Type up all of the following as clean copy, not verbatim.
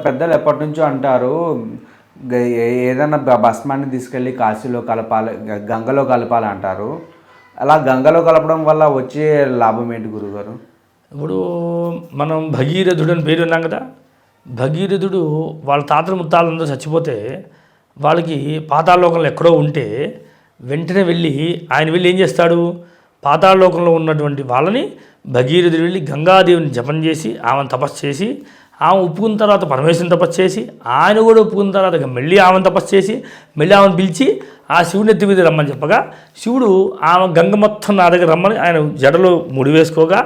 పెద్దలు ఎప్పటి నుంచో అంటారు, ఏదైనా భస్మాన్ని తీసుకెళ్ళి కాశీలో కలపాలి, గంగలో కలపాలి అంటారు. అలా గంగలో కలపడం వల్ల వచ్చే లాభం ఏంటి గురుగారు? ఇప్పుడు మనం భగీరథుడు అని పేరు ఉన్నాం కదా. భగీరథుడు వాళ్ళ తాతల ముత్తాలందరూ చచ్చిపోతే వాళ్ళకి పాతాళలోకంలో ఎక్కడో ఉంటే వెంటనే ఆయన వెళ్ళి ఏం చేస్తాడు, పాతాళలోకంలో ఉన్నటువంటి వాళ్ళని భగీరథుడు వెళ్ళి గంగాదేవిని జపం చేసి ఆమెను తపస్సు చేసి, ఆమె ఒప్పుకున్న తర్వాత పరమేశ్వరుని తపస్సు చేసి, ఆయన కూడా ఒప్పుకున్న తర్వాత మళ్ళీ ఆమెను తపస్సు చేసి మళ్ళీ ఆమెను పిలిచి ఆ శివుని ఎత్తి మీద రమ్మని చెప్పగా, శివుడు ఆమె గంగ మొత్తం నా దగ్గర రమ్మని ఆయన జడలో ముడి వేసుకోగా,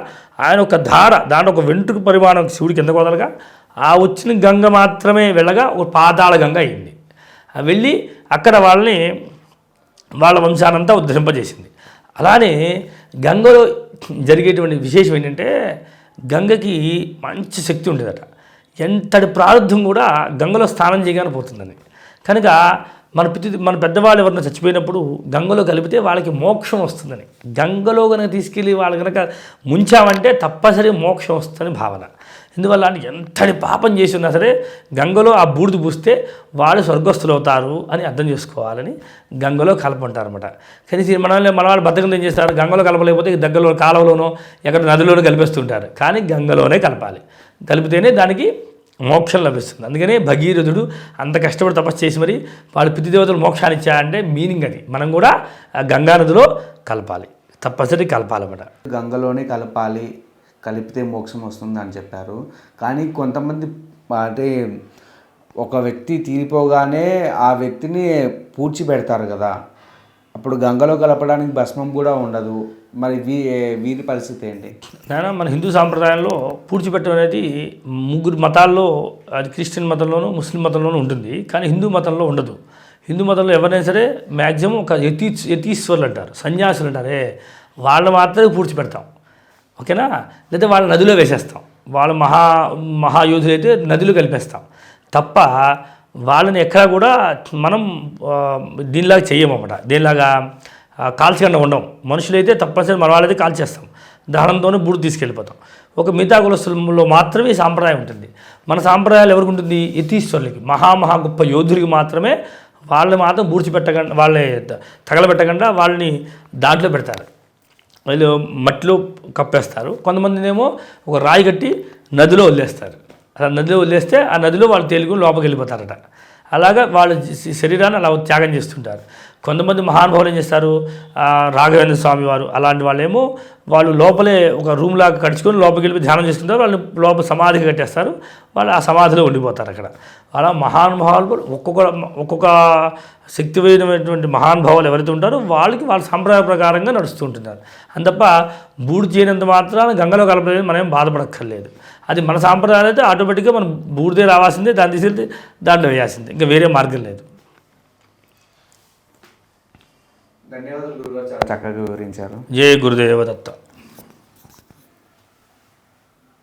ఆయన ఒక దాంట్లో ఒక వెంట్రుక పరిమాణం శివుడికి కింద వదలగా, ఆ వచ్చిన గంగ మాత్రమే వెళ్ళగా ఒక పాతాళ గంగ అయింది. వెళ్ళి అక్కడ వాళ్ళ వంశానంతా ఉద్ధరింపజేసింది. అలానే గంగలో జరిగేటువంటి విశేషం ఏంటంటే, గంగకి మంచి శక్తి ఉండేదట. ఎంతటి ప్రారంధం కూడా గంగలో స్నానం చేయగానే పోతుందని. కనుక మన పెద్దవాళ్ళు ఎవరైనా చచ్చిపోయినప్పుడు గంగలో కలిపితే వాళ్ళకి మోక్షం వస్తుందని, గంగలో కనుక తీసుకెళ్ళి వాళ్ళు కనుక ముంచామంటే తప్పనిసరి మోక్షం వస్తుందని భావన. ఎందువల్ల అంటే ఎంతటి పాపం చేసి ఉన్నా సరే గంగలో ఆ బూడిద పూస్తే వాళ్ళు స్వర్గస్థులు అవుతారు అని అర్థం చేసుకోవాలని గంగలో కలపంటారు అనమాట. కానీ మన వాళ్ళు బద్దకం ఏం చేస్తారు, గంగలో కలపలేకపోతే దగ్గరలో కాలువలోనో ఎక్కడ నదిలోనో కలిపేస్తుంటారు. కానీ గంగలోనే కలపాలి, కలిపితేనే దానికి మోక్షం లభిస్తుంది. అందుకనే భగీరథుడు అంత కష్టపడి తపస్సు చేసి మరి వాళ్ళు పితృదేవతలు మోక్షాన్ని ఇచ్చారంటే మీనింగ్ అది. మనం కూడా గంగానదిలో కలపాలి, తప్పనిసరి కలపాలన్నమాట. గంగలోనే కలపాలి, కలిపితే మోక్షం వస్తుంది అని చెప్పారు. కానీ కొంతమంది అంటే ఒక వ్యక్తి తీరిపోగానే ఆ వ్యక్తిని పూడ్చిపెడతారు కదా, అప్పుడు గంగలో కలపడానికి భస్మం కూడా ఉండదు. మరి వీరి పరిస్థితి ఏంటి? మన హిందూ సాంప్రదాయంలో పూడ్చిపెట్టడం అనేది 3 మతాల్లో, అది క్రిస్టియన్ మతంలోనూ ముస్లిం మతంలోనూ ఉంటుంది, కానీ హిందూ మతంలో ఉండదు. హిందూ మతంలో ఎవరైనా సరే మ్యాక్సిమం ఒక యతీశ్వరులు అంటారు, సన్యాసులు అంటారే, వాళ్ళు మాత్రమే పూడ్చిపెడతాం. ఓకేనా? లేదా వాళ్ళ నదిలో వేసేస్తాం. వాళ్ళ మహాయోధులు అయితే నదిలో కలిపేస్తాం తప్ప వాళ్ళని ఎక్కడా కూడా మనం దీనిలాగా చెయ్యమన్నమాట. దీనిలాగా కాల్చకుండా ఉండం. మనుషులైతే తప్పనిసరి మన వాళ్ళైతే కాల్చేస్తాం, దహనంతోనే బూడిద తీసుకెళ్ళిపోతాం. ఒక మిగతా కులస్తులలో మాత్రమే ఈ సాంప్రదాయం ఉంటుంది. మన సాంప్రదాయాలు ఎవరికి ఉంటుంది? యతీశ్వరులకి, మహా గొప్ప యోధులకి మాత్రమే. వాళ్ళని మాత్రం పూడ్చిపెట్టకుండా, వాళ్ళని తగలబెట్టకుండా వాళ్ళని దాంట్లో పెడతారు, వాళ్ళు మట్టిలో కప్పేస్తారు. కొంతమందినేమో ఒక రాయి కట్టి నదిలో వదిలేస్తారు. అలా నదిలో వదిలేస్తే ఆ నదిలో వాళ్ళు తేలుకుని లోపలికి వెళ్ళిపోతారట. అలాగా వాళ్ళ శరీరాన్ని అలా త్యాగం చేస్తుంటారు. కొంతమంది మహానుభావులు ఏం చేస్తారు, రాఘవేంద్ర స్వామి వారు అలాంటి వాళ్ళేమో వాళ్ళు లోపలే ఒక రూమ్ లాగా కడుచుకొని లోపలికి వెళ్ళి ధ్యానం చేసుకుంటారు. వాళ్ళు లోపల సమాధికి కట్టేస్తారు, వాళ్ళు ఆ సమాధిలో ఉండిపోతారు అక్కడ. అలా మహానుభావులు ఒక్కొక్క శక్తివంతమైనటువంటి మహానుభావులు ఎవరైతే ఉంటారో వాళ్ళకి వాళ్ళ సంప్రదాయ ప్రకారంగా నడుస్తూ ఉంటున్నారు. అంతప్ప బూడిద చేయనంత మాత్రాన గంగలో కలపలేదు మనం బాధపడక్కర్లేదు. అది మన సాంప్రదాయాలు అయితే ఆటోమేటిక్గా మనం బూడిదే రావాల్సిందే, దాన్ని తీసుకెళ్తే దాంట్లో వేయాల్సిందే, ఇంకా వేరే మార్గం లేదు. ధన్యవాదాలు గురుగారు, చాలా చక్కగా వివరించారు. జయ గురుదేవ దత్త.